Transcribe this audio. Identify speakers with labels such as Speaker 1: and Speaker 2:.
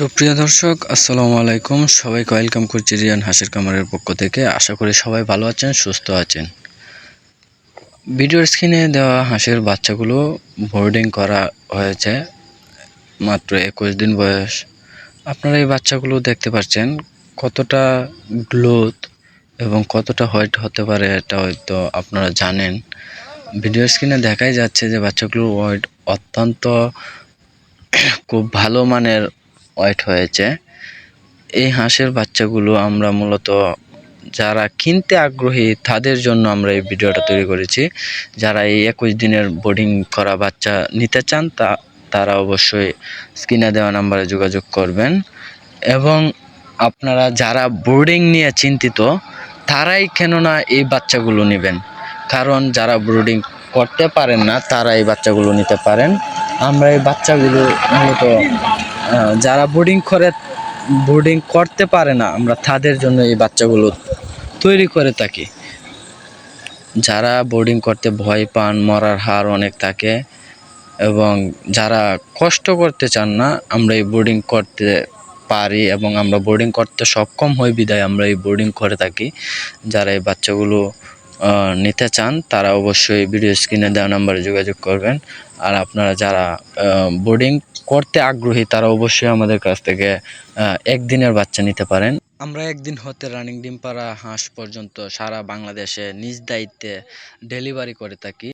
Speaker 1: সুপ্রিয় দর্শক, আসসালামু আলাইকুম। সবাইকে ওয়েলকাম করছি রিয়ান হাঁসের খামারের পক্ষ থেকে। আশা করি সবাই ভালো আছেন, সুস্থ আছেন। ভিডিওর স্ক্রিনে দেওয়া হাঁসের বাচ্চাগুলো বোর্ডিং করা হয়েছে, মাত্র 21 দিন বয়স। আপনারা এই বাচ্চাগুলো দেখতে পাচ্ছেন কতটা গ্রোথ এবং কতটা হোয়াইট হতে পারে, এটা হয়তো আপনারা জানেন। ভিডিওর স্ক্রিনে দেখাই যাচ্ছে যে বাচ্চাগুলোর ওয়েট অত্যন্ত খুব ভালো মানের ওয়েট হয়েছে। এই হাঁসের বাচ্চাগুলো আমরা মূলত যারা কিনতে আগ্রহী তাদের জন্য আমরা এই ভিডিওটা তৈরি করেছি। যারা এই 21 দিনের বোর্ডিং করা বাচ্চা নিতে চান তারা অবশ্যই স্ক্রিনে দেওয়া নাম্বারে যোগাযোগ করবেন। এবং আপনারা যারা বোর্ডিং নিয়ে চিন্তিত তারাই কেননা এই বাচ্চাগুলো নেবেন, কারণ যারা বোর্ডিং করতে পারেন না তারা এই বাচ্চাগুলো নিতে পারেন। আমরা এই বাচ্চাগুলো মূলত যারা বোর্ডিং করতে পারে না, আমরা তাদের জন্য এই বাচ্চাগুলো তৈরি করে থাকি। যারা বোর্ডিং করতে ভয় পান, মরার হার অনেক থাকে, এবং যারা কষ্ট করতে চান না, আমরা এই বোর্ডিং করতে পারি এবং আমরা বোর্ডিং করতে সক্ষম হই বিধায় আমরা এই বোর্ডিং করে থাকি। যারা এই বাচ্চাগুলো নিতে চান তারা অবশ্যই ভিডিও স্ক্রিনে দেওয়া নাম্বারে যোগাযোগ করবেন। আর আপনারা যারা বোর্ডিং করতে আগ্রহী তারা অবশ্যই আমাদের কাছ থেকে একদিনের বাচ্চা নিতে পারেন। আমরা একদিন হতে রানিং ডিম পাড়া হাঁস পর্যন্ত সারা বাংলাদেশে নিজ দায়িত্বে ডেলিভারি করে থাকি।